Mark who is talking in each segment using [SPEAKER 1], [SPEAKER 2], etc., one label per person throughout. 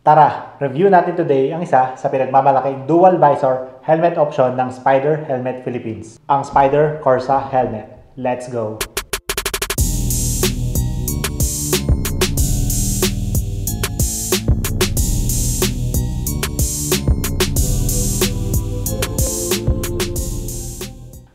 [SPEAKER 1] Tara, review natin today ang isa sa pinagmamalaking dual visor helmet option ng Spyder Helmet Philippines, ang Spyder Corsa Helmet. Let's go!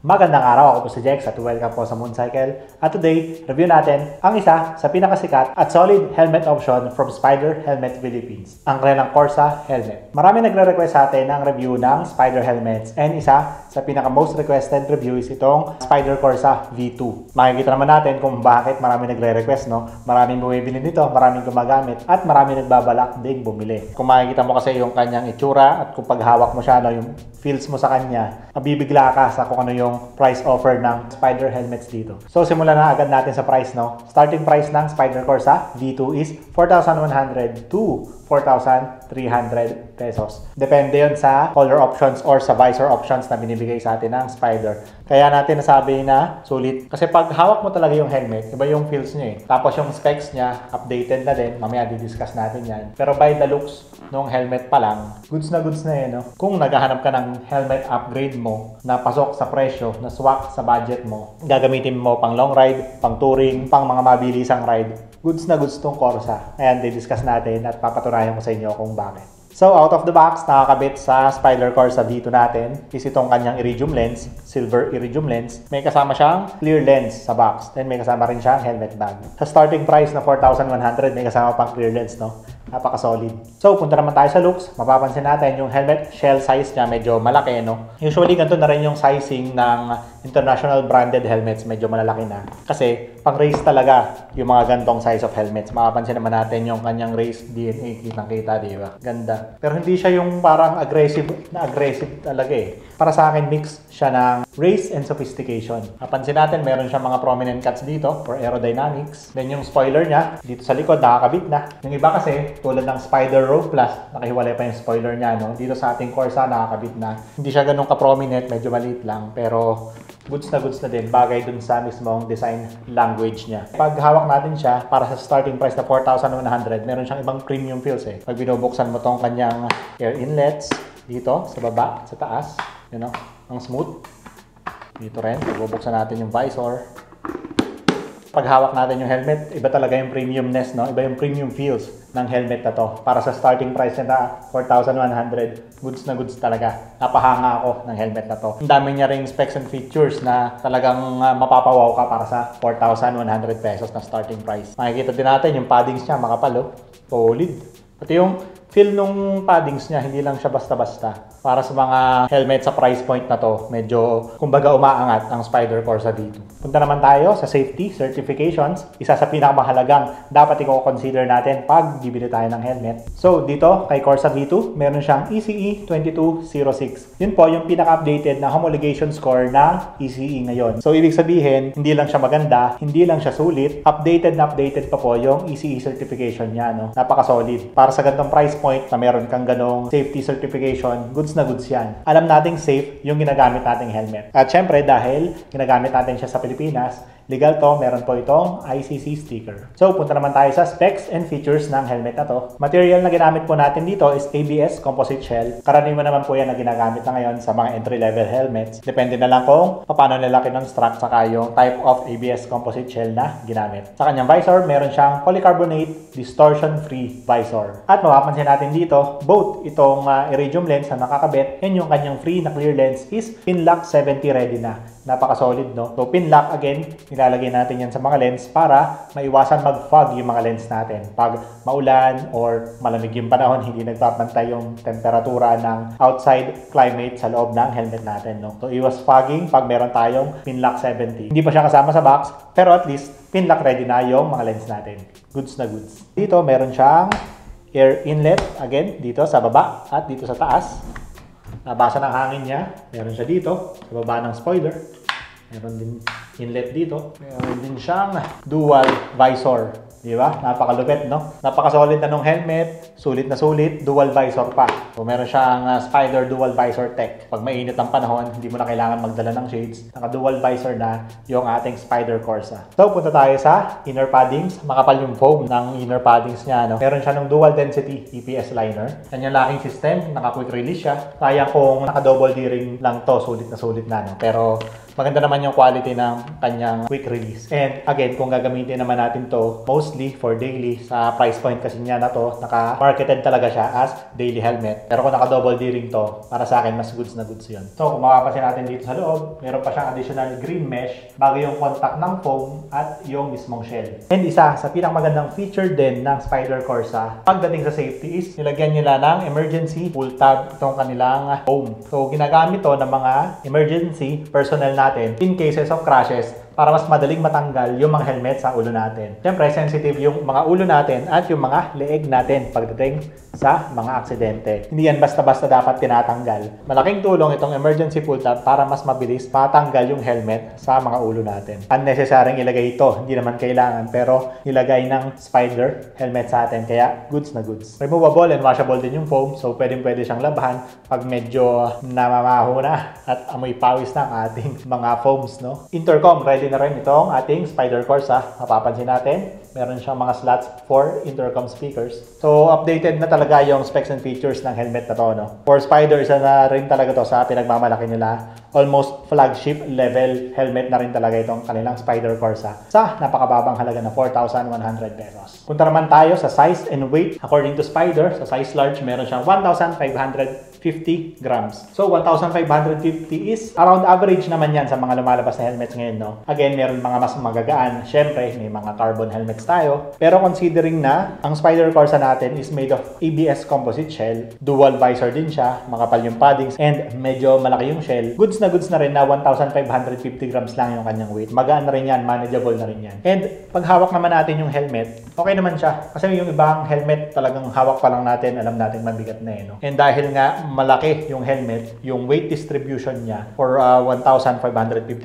[SPEAKER 1] Magandang araw, ako po si Jex at welcome po sa Mooncycle. At today, review natin ang isa sa pinakasikat at solid helmet option from Spyder Helmet Philippines, ang kanilang Corsa Helmet. Marami nagre-request sa atin ng review ng Spyder Helmets and isa sa pinaka-most requested review is itong Spyder Corsa V2. Makikita naman natin kung bakit marami nagre-request, no? Maraming bumibili nito, maraming gumagamit at maraming nagbabalak ding bumili. Kung makikita mo kasi yung kanyang itsura at kung paghawak mo siya, no, yung feels mo sa kanya, mabibigla ka sa kung ano yung price offer ng Spyder helmets dito. So simulan na agad natin sa price, no? Starting price ng Spyder Corsa V2 is 4,100 to 4,300 pesos. Depende yun sa color options or sa visor options na binibigay sa atin ng Spyder. Kaya natin nasabi na sulit. Kasi pag hawak mo talaga yung helmet, iba yung feels niya eh. Tapos yung specs niya, updated na din. Mamaya di-discuss natin yan. Pero by the looks nung helmet pa lang, goods na yun, no? Kung naghahanap ka ng helmet upgrade mo na pasok sa presyo, na swak sa budget mo, gagamitin mo pang long ride, pang touring, pang mga mabilisang ride, goods na goods tong Corsa. Ayan, di-discuss natin at papatunayan ko sa inyo kung bakit. So, out of the box, nakakabit sa Spyder Corsa V2 natin is itong kanyang iridium lens, silver iridium lens. May kasama siyang clear lens sa box. Then, may kasama rin siyang helmet bag. Sa starting price na 4,100, may kasama pang clear lens, no? Napaka-solid. So, punta naman tayo sa looks. Mapapansin natin yung helmet shell size niya medyo malaki, no? Usually, ganito na rin yung sizing ng international branded helmets. Medyo malalaki na. Kasi, pang race talaga yung mga gantong size of helmets. Mapapansin naman natin yung kanyang race DNA. Kitang-kita, di ba? Ganda. Pero hindi siya yung parang aggressive talaga eh. Para sa akin, mix siya ng race and sophistication. Mapansin natin, meron siyang mga prominent cuts dito for aerodynamics. Then yung spoiler niya, dito sa likod, nakakabit na. Yung iba kasi, tulad ng Spyder Rogue Plus, nakahiwalay pa yung spoiler niya, no? Dito sa ating Corsa, nakakabit na. Hindi siya ganun ka-prominent, medyo maliit lang. Pero goods na din. Bagay dun sa mismong design language niya. Pag hawak natin siya, para sa starting price na 4,100, meron siyang ibang premium feels eh. Pag binubuksan mo tong kanyang air inlets, dito, sa baba, sa taas, you know, ang smooth. Dito rin, bubuksan natin yung visor. Pag hawak natin yung helmet, iba talaga yung premiumness, no? Iba yung premium feels ng helmet na to. Para sa starting price na 4,100, goods na goods talaga. Napahanga ako ng helmet na to. Ang dami niya ring specs and features na talagang mapapawaw ka para sa 4,100 pesos na starting price. Makikita din natin yung paddings niya, makapal, oh. Solid. Pati yung feel nung paddings niya, hindi lang siya basta-basta. Para sa mga helmet sa price point na to, medyo, kumbaga, umaangat ang Spyder Corsa V2. Punta naman tayo sa safety certifications. Isa sa pinakamahalagang dapat i-consider natin pag bibili tayo ng helmet. So, dito, kay Corsa V2, meron siyang ECE 2206. Yun po yung pinaka-updated na homologation score ng ECE ngayon. So, ibig sabihin, hindi lang siya maganda, hindi lang siya sulit, updated na updated pa po yung ECE certification niya, no? Napaka-solid. Para sa ganitong price point na meron kang ganong safety certification, goods na goods yan. Alam nating safe yung ginagamit nating helmet. At syempre, dahil ginagamit natin siya sa Pilipinas, legal to, meron po itong ICC sticker. So, punta naman tayo sa specs and features ng helmet na to. Material na ginamit po natin dito is ABS composite shell. Karaniwan naman po yan na ginagamit na ngayon sa mga entry-level helmets. Depende na lang kung paano nila kinonstruct saka yung type of ABS composite shell na ginamit. Sa kanyang visor, meron siyang polycarbonate distortion-free visor. At mapapansin natin dito, both itong iridium lens na nakakabit and yung kanyang free na clear lens is Pinlock 70 ready na. Napaka-solid, no? So, Pinlock, again, nilalagay natin yan sa mga lens para maiwasan mag-fog yung mga lens natin. Pag maulan or malamig yung panahon, hindi nagpapantay yung temperatura ng outside climate sa loob ng helmet natin, no? So, iwas fogging pag meron tayong Pinlock 70. Hindi pa siya kasama sa box, pero at least, Pinlock ready na yung mga lens natin. Goods na goods. Dito, meron siyang air inlet, again, dito sa baba at dito sa taas. Nabasa ng hangin niya. Meron siya dito, sa baba ng spoiler. Meron din inlet dito. Meron din siyang dual visor. Di ba? Napakalupit, no? Napaka-solid na nung helmet. Sulit na sulit. Dual visor pa. So, meron siyang Spider Dual Visor Tech. Pag mainit ang panahon, hindi mo na kailangan magdala ng shades. Naka-dual visor na yung ating Spider Corsa. So, punta tayo sa inner paddings. Makapal yung foam ng inner paddings niya, no? Meron siya ng dual density EPS liner. Yan yung locking system. Naka-quick release siya. Sayang kung naka-double D-ring lang to. Sulit na, no? Pero, maganda naman yung quality ng kanyang quick release. And again, kung gagamitin naman natin to mostly for daily, sa price point kasi niya na to, naka-marketed talaga siya as daily helmet. Pero kung naka-double D-ring to, para sa akin, mas goods na goods yun. So, kung mapapansin natin dito sa loob, meron pa siyang additional green mesh bago yung contact ng foam at yung mismong shell. And isa sa pinakamagandang feature din ng Spider Corsa pagdating sa safety is nilagyan nila ng emergency pull tab itong kanilang foam. So, ginagamit to ng mga emergency personnel natin in cases of crashes para mas madaling matanggal yung mga helmet sa ulo natin. Siyempre, sensitive yung mga ulo natin at yung mga leeg natin pagdating sa mga aksidente. Hindi yan basta-basta dapat tinatanggal. Malaking tulong itong emergency pull tab para mas mabilis matanggal yung helmet sa mga ulo natin. Unnecessary ilagay ito. Hindi naman kailangan, pero ilagay ng Spider helmet sa atin. Kaya goods na goods. Removable and washable din yung foam. So, pwede siyang labahan pag medyo namamaho na at amoy pawis ng ating mga foams, no? Intercom, ready na rin itong ating Spider Corsa. Mapapansin natin, meron siyang mga slots for intercom speakers. So, updated na talaga yung specs and features ng helmet na to, no? For Spider, isa na rin talaga to sa pinagmamalaki nila. Almost flagship level helmet na rin talaga itong kanilang Spider Corsa sa napakababang halaga na 4,100 pesos. Punta naman tayo sa size and weight. According to Spider, sa size large, meron siyang 1,550 grams. So, 1,550 is around average naman yan sa mga lumalabas na helmets ngayon, no? Again, meron mga mas magagaan. Siyempre, may mga carbon helmets tayo. Pero considering na ang Spider Corsa natin is made of ABS composite shell, dual visor din siya, makapal yung paddings, and medyo malaki yung shell, goods na rin na 1,550 grams lang yung kanyang weight. Magaan na rin yan, manageable na rin yan. And pag hawak naman natin yung helmet, okay naman siya. Kasi yung ibang helmet talagang hawak pa lang natin, alam natin mabigat na, no? And dahil nga malaki yung helmet, yung weight distribution niya for 1,550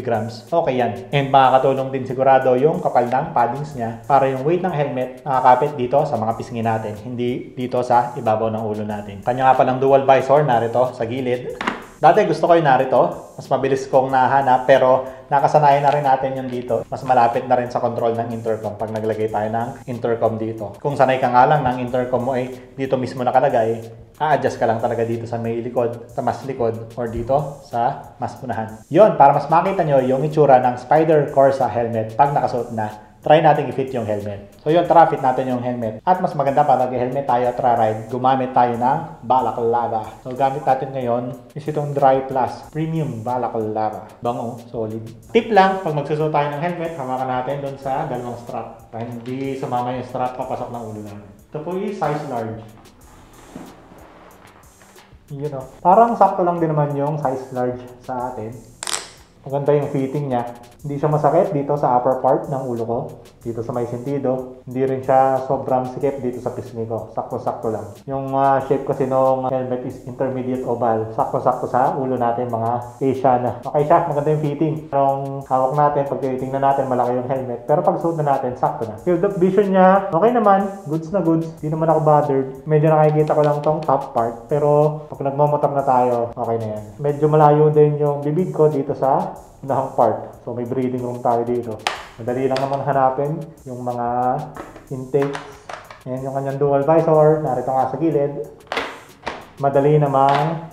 [SPEAKER 1] grams, okay yan. And makakatulong din sigurado yung kapal ng paddings niya para yung weight ng helmet nakakapit dito sa mga pisngi natin, hindi dito sa ibabaw ng ulo natin. Kanya nga palang dual visor, narito sa gilid. Dati gusto ko yung narito, mas mabilis kong nahanap, pero nakasanayan na rin natin yung dito. Mas malapit na rin sa control ng intercom pag naglagay tayo ng intercom dito. Kung sanay ka nga lang ng intercom mo ay dito mismo nakalagay, a-adjust ka lang talaga dito sa may likod, sa mas likod, or dito sa mas unahan. Yon, para mas makita nyo yung itsura ng Spider Corsa helmet pag nakasuot na. Try natin i-fit yung helmet. So yun, tara, fit natin yung helmet. At mas maganda pa, nag-helmet tayo at ride, gumamit tayo ng Balaclava. So gamit natin ngayon is itong Dry Plus Premium Balaclava. Bango, solid. Tip lang, pag magsusuot tayo ng helmet, hamakan natin doon sa dalawang strap. Para hindi sumama yung strap papasok ng ulo natin. Ito po is size large. Yun o. Parang sakto lang din naman yung size large sa atin. Maganda yung fitting niya. Hindi siya masakit dito sa upper part ng ulo ko. Dito sa may sentido. Hindi rin siya sobrang sikip dito sa pisngi ko. Sakto-sakto lang. Yung shape kasi nung helmet is intermediate oval. Sakto-sakto sa ulo natin, mga Asian. Okay siya, maganda yung fitting. Nung hawak natin, pag titingnan natin, malaki yung helmet. Pero pag suot na natin, sakto na. Field of vision niya, okay naman. Goods na goods. Hindi naman ako bothered. Medyo nakikita ko lang tong top part. Pero pag nagmamotor na tayo, okay na yan. Medyo malayo din yung bibig ko dito sa unahang part. So may breathing room tayo dito. Madali lang naman hanapin yung mga intakes. Ayan yung kanyang dual visor. Narito nga sa gilid. Madali namang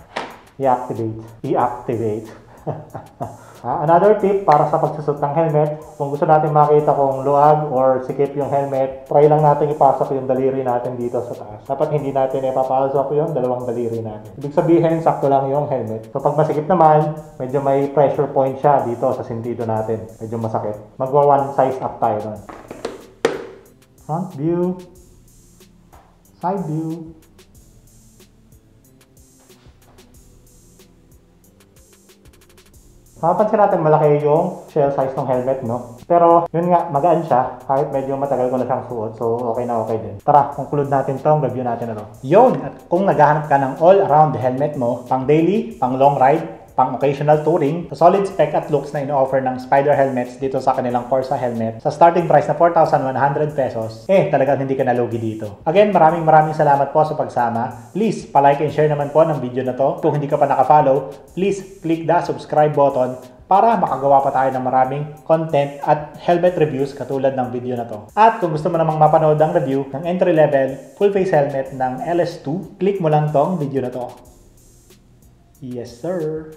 [SPEAKER 1] i-activate. Another tip para sa pagsusot ng helmet, kung gusto natin makita kung luag or sikip yung helmet, try lang natin ipasok yung daliri natin dito sa taas. Dapat hindi natin ipapasok yung dalawang daliri natin. Ibig sabihin, sakto lang yung helmet. So pag masikip naman, medyo may pressure point siya dito sa sentido natin. Medyo masakit. Magwa one size up tayo nun. Front view. Side view. Mapapansin natin malaki yung shell size ng helmet, no? Pero yun nga, magaan siya kahit medyo matagal ko na siyang suot. So okay na okay din. Tara, conclude natin tong review natin na to. Yun! At kung naghahanap ka ng all-around helmet mo, pang daily, pang long ride, pang occasional touring, sa solid spec at looks na ino-offer ng Spider helmets dito sa kanilang Corsa helmet, sa starting price na 4,100 pesos, talagang hindi ka nalugi dito. Again, maraming salamat po sa pagsama. Please, palike and share naman po ng video na to. Kung hindi ka pa nakafollow, please click the subscribe button para makagawa pa tayo ng maraming content at helmet reviews katulad ng video na to. At kung gusto mo namang mapanood ang review ng entry-level full face helmet ng LS2, click mo lang tong video na to. Yes sir!